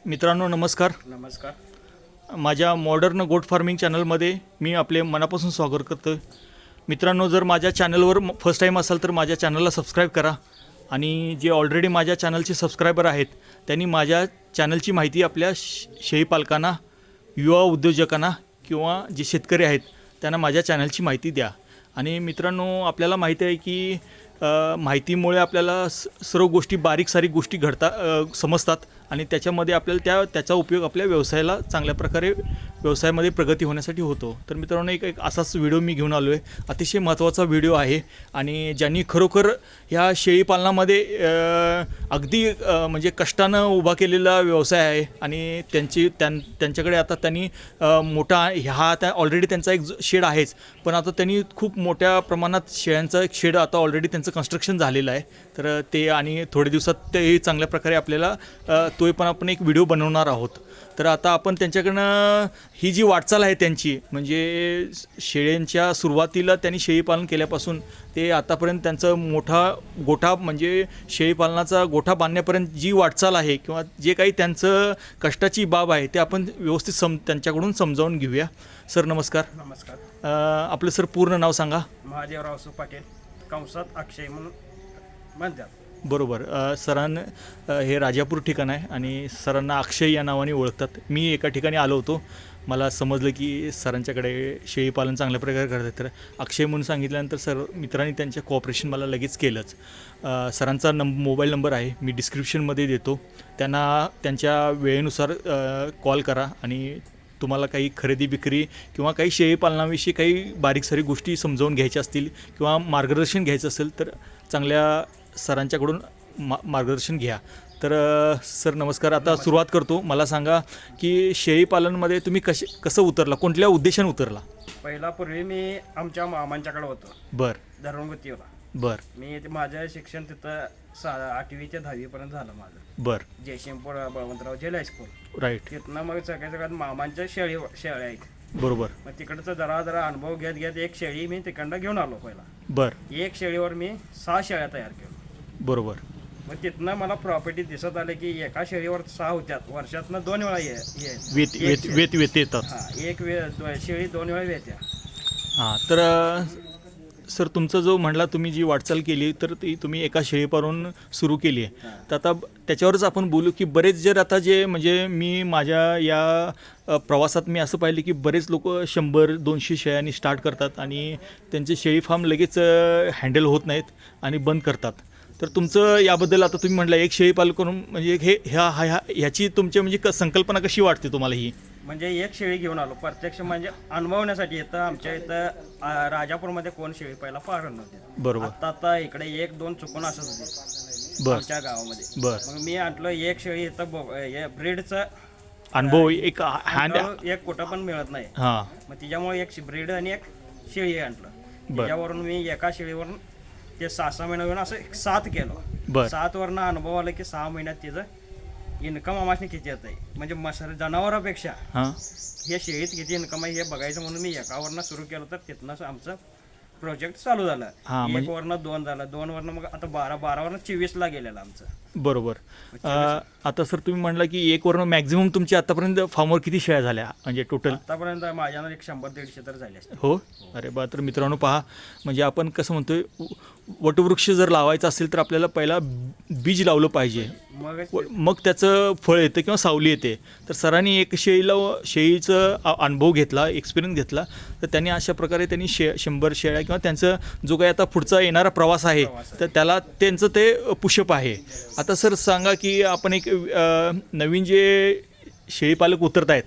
मित्रांनो नमस्कार. नमस्कार. माझ्या मॉडर्न गोट फार्मिंग चॅनलमध्ये मी आपले मनापासून स्वागत करतो. मित्रांनो, जर माझ्या चॅनलवर फर्स्ट टाईम असाल तर माझ्या चॅनलला सबस्क्राईब करा आणि जे ऑलरेडी माझ्या चॅनलचे सबस्क्रायबर आहेत त्यांनी माझ्या चॅनलची माहिती आपल्या शेळी पालकांना, युवा उद्योजकांना किंवा जे शेतकरी आहेत त्यांना माझ्या चॅनलची माहिती द्या. आणि मित्रांनो, आपल्याला माहिती आहे की माहितीमुळे आपल्याला सर्व गोष्टी बारीक सारीक गोष्टी समजतात आणि त्याच्यामध्ये आपल्याला त्याचा उपयोग आपल्या व्यवसायाला चांगल्या प्रकारे व्यवसायामध्ये प्रगती होण्यासाठी होतो. तर मित्रांनो, एक असाच व्हिडिओ मी घेऊन आलो आहे. अतिशय महत्त्वाचा व्हिडिओ आहे आणि ज्यांनी खरोखर ह्या शेळीपालनामध्ये अगदी म्हणजे कष्टानं उभा केलेला व्यवसाय आहे आणि त्यांच्याकडे आता त्यांनी मोठा आता ऑलरेडी त्यांचा एक शेड आहेच, पण आता त्यांनी खूप मोठ्या प्रमाणात शेळ्यांचा एक शेड आता ऑलरेडी त्यांचं कन्स्ट्रक्शन झालेलं आहे. तर ते आणि थोड्या दिवसात ते चांगल्या प्रकारे आपल्याला तो पण आपण एक व्हिडिओ बनवणार आहोत. तर आता आपण त्यांच्याकडनं ही जी वाटचाल आहे त्यांची, म्हणजे शेळ्यांच्या सुरुवातीला त्यांनी शेळीपालन केल्यापासून ते आतापर्यंत त्यांचं मोठा गोठा म्हणजे शेळीपालनाचा गोठा बांधण्यापर्यंत जी वाटचाल आहे किंवा जे काही त्यांचं कष्टाची बाब आहे ते आपण व्यवस्थित त्यांच्याकडून समजावून घेऊया. सर नमस्कार. नमस्कार. आपलं सर पूर्ण नाव सांगा. महादेवराव पाटील, कंसात अक्षय म्हणून म्हणतात. बरोबर. सरांना हे राजापूर ठिकाण आहे आणि सरांना अक्षय या नावाने ओळखतात. मी एका ठिकाणी आलो होतो, मला समजलं की सरांच्याकडे शेळीपालन चांगल्या प्रकारे करतात. तर अक्षय म्हणून सांगितल्यानंतर मित्रांनी त्यांच्या कॉपरेशन मला लगेच केलंच. सरांचा मोबाईल नंबर आहे, मी डिस्क्रिप्शनमध्ये देतो. त्यांना त्यांच्या वेळेनुसार कॉल करा आणि तुम्हाला काही खरेदी विक्री किंवा काही शेळीपालनाविषयी काही बारीक सारीक गोष्टी समजावून घ्यायच्या असतील किंवा मार्गदर्शन घ्यायचं असेल तर चांगल्या सरांच्याकडून मार्गदर्शन घ्या. तर सर नमस्कार. आता सुरुवात करतो. मला सांगा की शेळीपालनमध्ये तुम्ही कसं उतरला, कुठल्या उद्देशाने उतरला? पहिला पूर्वी मी आमच्या मामांच्याकडे होतो. बरं. धरणगुत्तीला. बरं. मी माझं शिक्षण तिथं 8वी ते 10वी पर्यंत झालं माझं. बरं. जयसिंगपूर बळवंतराव जेल हायस्कूल. राईट. तिथनं मग सगळ्यात मामांच्या शेळ्या आहेत. बरोबर. मग तिकडचं जरा अनुभव घेत एक शेळी मी तिकडनं घेऊन आलो पहिला. बरं. एक शेळीवर मी 6 शेळ्या तयार केल्या. बरोबर. मग तिथनं मला प्रॉपर्टी दिसत आले की एका शेळीवर 6 होत्यात, वर्षातनं 2 वेळा वेत येतात. एक शेळी 2 वेळा येत्या. हां. तर सर तुमचं जो म्हणला तुम्ही जी वाटचाल केली तर ती तुम्ही एका शेळीपासून सुरू केली आहे. तर आता त्याच्यावरच आपण बोलू की बरेच जर आता जे म्हणजे मी माझ्या या प्रवासात मी असं पाहिलं की बरेच लोक 100-200 शेळ्यांनी स्टार्ट करतात आणि त्यांचे शेळी फार्म लगेच हँडल होत नाहीत आणि बंद करतात. तर तुमचं याबद्दल आता तुम्ही म्हटलं एक शेळीपालन करून म्हणजे ह्याची तुमची म्हणजे संकल्पना कशी वाटते तुम्हाला? ही म्हणजे एक शेळी घेऊन आलो प्रत्यक्ष म्हणजे अनुभवण्यासाठी. इथं आमच्या इथं राजापूरमध्ये कोण शेळी पहिला पाळत नव्हते. बरोबर. आता इकडे 1-2 चुकून असत होते आमच्या गावामध्ये. बरं. मग मी आणलं एक शेळी. इथं ब्रीडचा अनुभव एक कुठं पण मिळत नाही. हां. मग तिच्यामुळे एक ब्रीड आणि एक शेळी आणलं. त्याच्यावरून मी एका शेळीवरून ते 6 महिन्यावरून असं 7 केलं. 7 वरनं अनुभव आला की 6 महिन्यात तिचं इन्कम आम्हाला किती येत आहे, म्हणजे जनावरांपेक्षा हे शेळीत किती इन्कम आहे हे बघायचं म्हणून मी एकावरनं सुरू केलं. तर तिथनं आमचं प्रोजेक्ट चालू झालं. 1 वरनं 2 झालं, 2 वरनं मग आता 12 वरनं 24ला गेलेलं आमचं. बरोबर. आता सर तुम्ही म्हणला की 1 वरनं मॅक्झिमम तुमची आतापर्यंत फार्मवर किती शेळ्या झाल्या म्हणजे टोटल? आतापर्यंत माझ्यानं 100-150 तर झाले. हो. अरे बा. तर मित्रांनो पहा, म्हणजे आपण कसं म्हणतोय वटवृक्ष जर लावायचा असेल तर आपल्याला पहिला बीज लावलं पाहिजे, मग त्याचं फळ येतं किंवा सावली येते. तर सरांनी एक शेळीचं अनुभव घेतला, एक्सपिरियन्स घेतला. तर त्यांनी अशा प्रकारे त्यांनी 100 शेळ्या किंवा त्यांचं जो काही आता पुढचा येणारा प्रवास आहे तर त्याला त्यांचं ते पुशअप आहे. आता सर सांगा की आपण एक नवीन जे शेळीपालक उतरत आहेत,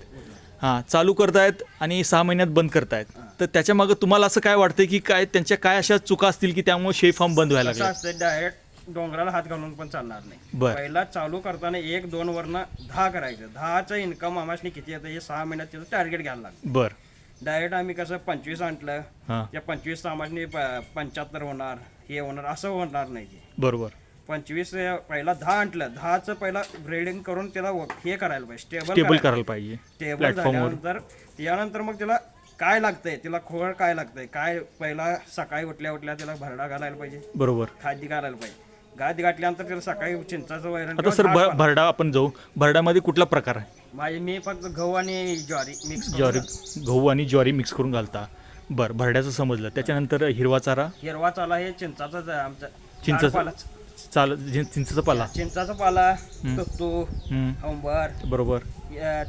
चालू करतायत आणि 6 महिन्यात बंद करतायत, तर त्याच्यामागं तुम्हाला असं काय वाटतं की त्यांच्या काय अशा चुका असतील की त्यामुळे शेळी फार्म बंद व्हायला लागले? डायरेक्ट डोंगराला हात घालून पण चालणार नाही. पहिला चालू करताना 1-2 वरनं 10 करायचं. 10चं इन्कम आम्हाला किती येतं हे 6 महिन्यात त्याचं टार्गेट घ्यायला लागतं. बरं. डायरेक्ट आम्ही कसं 25 आणलं, त्या 25 आम्हाला 75 होणार, हे होणार असं होणार नाही. बरोबर. 25 पहिला 10 आणलं, 10चं पहिला ब्रीडिंग करून त्याला हे करायला पाहिजे, स्टेबल करायला पाहिजे. स्टेबल झाल्यानंतर त्यानंतर मग त्याला काय लागतंय, तिला खोळ काय लागतंय, काय पहिला सकाळी उठल्या तिला भरडा घालायला पाहिजे. बरोबर. खाद्य घालायला पाहिजे. गाद गाठल्यानंतर त्याला सकाळी चिंचाचं वैरण आता किंवा सर झाड पाला. भरडा आपण जाऊ, भरड्यामध्ये कुठला प्रकार आहे? मी फक्त गहू आणि ज्वारी मिक्स ज्वारी, गहू आणि ज्वारी मिक्स करून घालता. बरं, भरड्याचं समजलं. त्याच्यानंतर हिरवा चारा, हिरवा चाला हे चिंचाचं आमचं चिंचाचं झाड पाला. चिंचेचा पाला. चिंचाचा पाला, तत्तू, हं, अंबर, बरोबर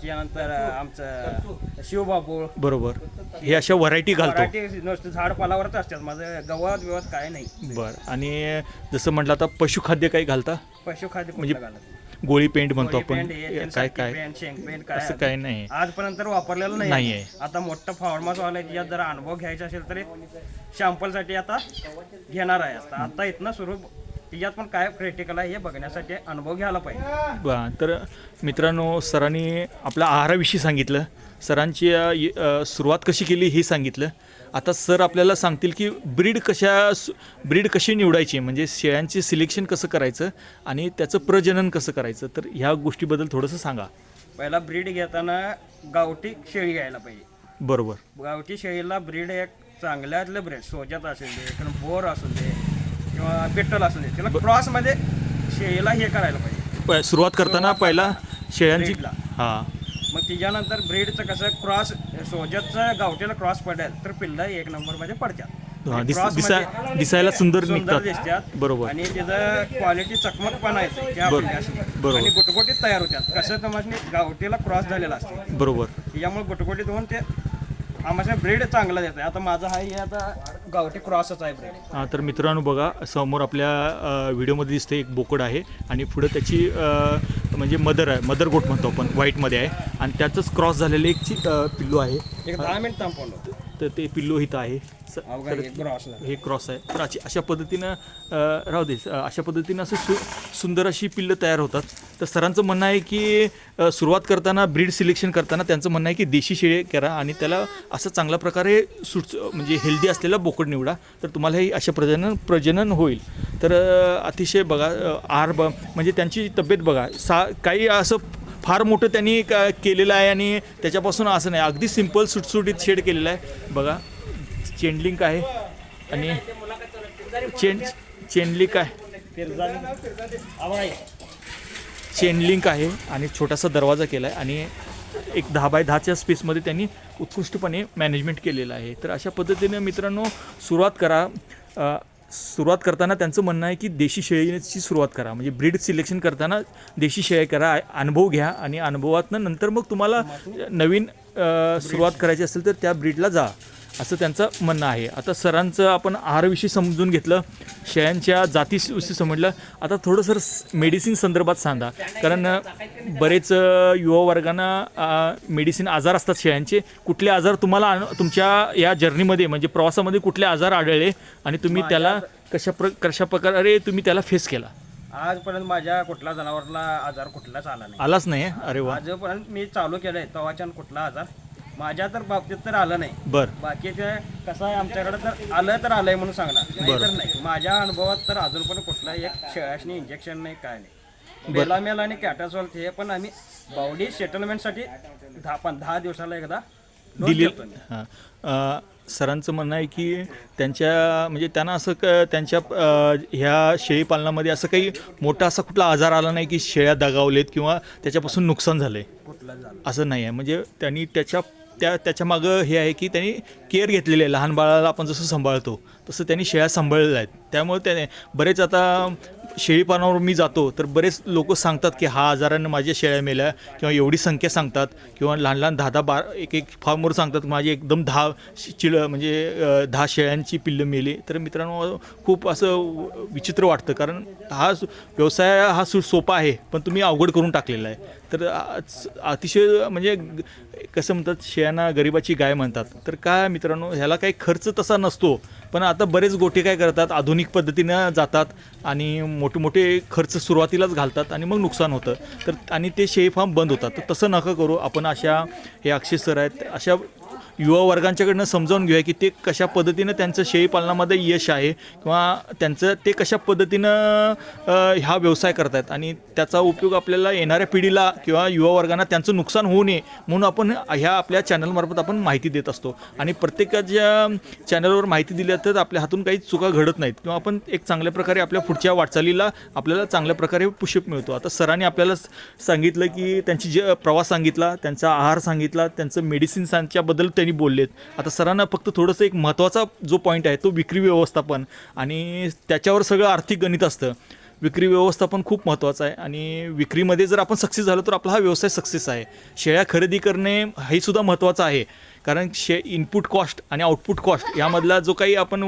त्यानंतर आमचं शिवबाबूळ, बरोबर. हे अशा व्हरायटी घालतो. मराठी नुसतं झाड पालावरच असतात माझं, गवत बिवत काय नाही. बरं. आणि जसं म्हटलं आता पशुखाद्य काही घालता? पशुखाद्य म्हणजे कुठलं घालत? गोळी पेंट म्हणतो आपण, पेंट हे, काय साठी काय पेंट, शेंग पेंट असं काय काय नाही? आजपर्यंत तर वापरलेलं नाही. नाहीये. आता मोठं फार्मस वाला यात जर अनुभव घ्यायचा असेल तरी सॅम्पल साठी आता घेणार आहे. आता इथनं सुरू त्याच्यात पण काय क्रिटिकल आहे हे बघण्यासाठी अनुभव घ्यायला पाहिजे. बरं. तर मित्रांनो, सरांनी आपल्या आहाराविषयी सांगितलं, सरांची सुरुवात कशी केली हे सांगितलं. आता सर आपल्याला सांगतील की ब्रीड कशी निवडायची, म्हणजे शेळ्यांचे सिलेक्शन कसं करायचं आणि त्याचं प्रजनन कसं करायचं. तर ह्या गोष्टीबद्दल थोडंसं सांगा. पहिला ब्रीड घेताना गावठी शेळी घ्यायला पाहिजे. बरोबर. गावठी शेळीला ब्रीड एक चांगल्यातलं ब्रीड, सोजत असेल दे किंवा बोर असू दे किंवा पिट्टल असू दे, त्याला क्रॉसमध्ये शेळीला हे करायला पाहिजे. सुरुवात करताना पहिला शेळ्यांची, ब्रीडला. हां, मग त्याच्यानंतर ब्रीडचं कसं क्रॉस सोजतचं गावठीला क्रॉस पडेल तर पिल्लं 1 नंबरमध्ये पडतात. हां, क्रॉसमध्ये दिसायला सुंदर सुंदर निघतात. दिसतात. बरोबर. आणि त्याचं क्वालिटी चकमक पण आहे त्या बरोबर. आणि गुटगुटीत तयार होतात. कसं तुम्हाला गावठीला क्रॉस झालेला असते, बरोबर. त्याच्यामुळे गुटगुटीत होऊन ते आम्हाला ब्रीड चांगला देत आहे. आता माझा हा हे आता गावठी क्रॉसच आहे ब्रीड. हां, तर मित्रांनो बघा, समोर आपल्या व्हिडिओमध्ये दिसते एक बोकड आहे आणि पुढं त्याची म्हणजे मदर गोट म्हणतो आपण, व्हाईटमध्ये आहे आणि त्याचंच क्रॉस झालेलं एक पिल्लू आहे. एक 10 मिनिट थांबवलं तर ते पिल्लू इथं आहे. अवघा क्रॉस हे क्रॉस आहे. तर अशा पद्धतीनं राहू दे, अशा पद्धतीनं असं सुंदर अशी पिल्लं तयार होतात. तर सरांचं म्हणणं आहे की सुरुवात करताना ब्रीड सिलेक्शन करताना त्यांचं म्हणणं आहे की देशी शेळी करा आणि त्याला असं चांगल्या प्रकारे म्हणजे हेल्दी असलेला बोकड निवडा, तर तुम्हाला हे अशा प्रजनन होईल. तर अतिशय बघा म्हणजे त्यांची तब्येत बघा, काही असं फार मोठं त्यांनी केलेलं आहे आणि त्याच्यापासून असं नाही, अगदी सिंपल सुटसुटीत शेड केलेलं आहे. बघा, चेनलिंक आहे आणि चेनलिंक आहे आणि छोटासा दरवाजा केला आहे आणि एक 10 बाय 10च्या स्पेसमध्ये त्यांनी उत्कृष्टपणे मॅनेजमेंट केलेलं आहे. तर अशा पद्धतीने मित्रांनो सुरुवात करताना त्यांचं म्हणणं आहे की देशी शेळीची सुरुवात करा, म्हणजे ब्रीड सिलेक्शन करताना देशी शेळी करा, अनुभव घ्या आणि अनुभवातनं नंतर मग तुम्हाला नवीन सुरुवात करायची असेल तर त्या ब्रीडला जा, असं त्यांचं म्हणणं आहे. आता सरांचं आपण आहाराविषयी समजून घेतलं, शेळ्यांच्या जातीविषयी समजलं. आता थोडंसं मेडिसिन संदर्भात सांगा, कारण बरेच युवा वर्गांना मेडिसिन आजार असतात शेळ्यांचे. कुठले आजार तुम्हाला तुमच्या या जर्नीमध्ये म्हणजे प्रवासामध्ये कुठले आजार आढळले आणि तुम्ही त्याला कशा प्रकारे तुम्ही त्याला फेस केला? आजपर्यंत माझ्या कुठला जनावरला आजार कुठलाच आला नाही. आलाच नाही? अरे वा. आजपर्यंत मी चालू केलंय तेव्हाच्या कुठला आजार माझ्या तर बाबतीत तर आलं नाही. बर. बाकीचे कसं आहे आमच्याकडे तर आलंय म्हणून सांगणार नाही तर नाही. माझ्या अनुभवात तर अजून पण कुठला एक शेळ्याशनी इंजेक्शन नाही, काय नाही. बेलामेल आणि कॅटासॉल हे पण आम्ही बॉडी सेटलमेंटसाठी 10 दिवसाला एकदा दिली. हां, सरांचं म्हणणं आहे की त्यांना असं त्यांच्या ह्या शेळीपालनामध्ये असं काही मोठा असा कुठला आजार आला नाही की शेळ्या दगावलेत किंवा त्याच्यापासून नुकसान झालं आहे, कुठला झालं असं नाही आहे. म्हणजे त्यांनी त्याच्या मागं हे आहे की त्यांनी केअर घेतलेली आहे. लहान बाळाला आपण जसं सांभाळतो तसं त्यांनी शेळ्या सांभाळलेल्या आहेत. त्यामुळे त्याने बरेच आता शेळीपालनावर मी जातो तर बरेच लोक सांगतात की हा आजारानं माझ्या शेळ्या मेल्या किंवा एवढी संख्या सांगतात किंवा लहान 10-12 एक फार्मवर सांगतात माझी एकदम 10 शेळ्यांची पिल्लं मेली. तर मित्रांनो खूप असं विचित्र वाटतं, कारण हा व्यवसाय हा सोपा आहे पण तुम्ही अवघड करून टाकलेला आहे. तर अतिशय म्हणजे कसं म्हणतात, शेळ्यांना गरिबाची गाय म्हणतात. तर काय मित्रांनो, ह्याला काही खर्च तसा नसतो, पण आता बरेच गोटे काय करतात, आधुनिक पद्धतीनं जातात आणि मोठे खर्च सुरुवातीलाच घालतात आणि मग नुकसान होतं. तर आणि ते शेळी फार्म बंद होतात. तर तसं नका करू आपण. हे अक्षय सर आहेत, अशा युवा वर्गांच्याकडनं समजावून घेऊया की ते कशा पद्धतीनं त्यांचं शेळीपालनामध्ये यश आहे किंवा त्यांचं ते कशा पद्धतीनं हा व्यवसाय करतायत आणि त्याचा उपयोग आपल्याला येणाऱ्या पिढीला किंवा युवा वर्गांना त्यांचं नुकसान होऊ नये म्हणून आपण ह्या आपल्या चॅनलमार्फत आपण माहिती देत असतो आणि प्रत्येकाच्या चॅनलवर माहिती दिली तर आपल्या हातून काही चुका घडत नाहीत किंवा आपण एक चांगल्या प्रकारे आपल्या पुढच्या वाटचालीला आपल्याला चांगल्या प्रकारे पुशअप मिळतो. आता सरांनी आपल्याला सांगितलं की त्यांची जे प्रवास सांगितला, त्यांचा आहार सांगितला, त्यांचं मेडिसिन्सच्याबद्दल त्यांनी बोललेत. आता सरांना फक्त थोडंसं एक महत्त्वाचा जो पॉईंट आहे तो विक्री व्यवस्थापन आणि त्याच्यावर सगळं आर्थिक गणित असतं. विक्री व्यवस्थापन खूप महत्त्वाचं आहे आणि विक्रीमध्ये जर आपण सक्सेस झालो तर आपला हा व्यवसाय सक्सेस आहे. शेळ्या खरेदी करणे हे सुद्धा महत्त्वाचं आहे कारण इनपुट कॉस्ट आणि आउटपुट कॉस्ट यामधला जो काही आपण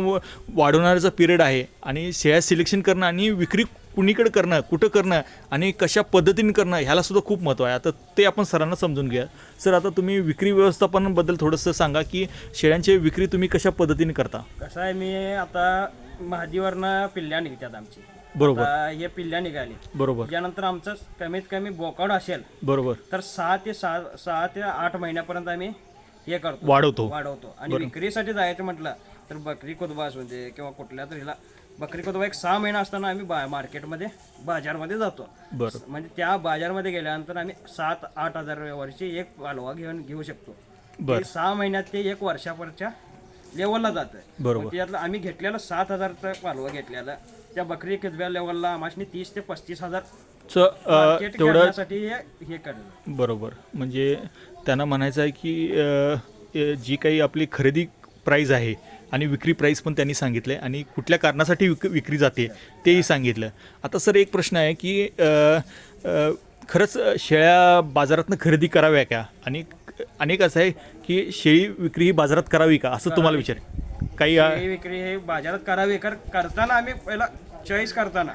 वाढवणाऱ्याचा पिरियड आहे आणि शेळ्या सिलेक्शन करणं आणि विक्री कुणीकडे करणं, कुठं करणं आणि कशा पद्धतीने करणं ह्याला सुद्धा खूप महत्त्व आहे. आता ते आपण सरांना समजून घ्या. सर, आता तुम्ही विक्री व्यवस्थापनाबद्दल थोडंसं सांगा की शेळ्यांची विक्री तुम्ही कशा पद्धतीने करता? कसं आहे, मी आता महादीवरनं पिल्ल्या निघतात आमची. बरोबर. हे पिल्ल्या निघाली बरोबर. त्यानंतर आमचं कमीत कमी बोकड असेल बरोबर तर 6 ते 8 महिन्यापर्यंत आम्ही हे करतो, वाढवतो. आणि विक्रीसाठी जायचं म्हटलं तर बकरी कुदबा असू दे किंवा कुठल्या तरी बकरी कुदबा एक 6 महिना असताना आम्ही मार्केटमध्ये बाजारमध्ये जातो. बरं. म्हणजे त्या बाजारमध्ये गेल्यानंतर आम्ही 7-8 हजार वर्षी एक पालवा घेऊ शकतो. 6 महिन्यात ते 1 वर्षापर्यंतच्या लेवलला जातं. बरोबर. त्यातलं आम्ही घेतलेलं 7,000चा पालवा घेतलेला त्या बकरी किदब्या लेवलला आम्हाला 30 ते 35,000 तेवढं करण्यासाठी हे करलं. बरोबर. म्हणजे त्यांना म्हणायचं आहे की जी काही आपली खरेदी प्राईस आहे आणि विक्री प्राईस पण त्यांनी सांगितलं आहे आणि कुठल्या कारणासाठी विक्री जाते तेही सांगितलं. आता सर, एक प्रश्न आहे की खरंच शेळ्या बाजारातनं खरेदी कराव्या का? आणि अनेक असं आहे की शेळी विक्री ही बाजारात करावी का असं तुम्हाला विचार काही? शेळी विक्री हे बाजारात करावी करताना आम्ही पहिला चॉईस करताना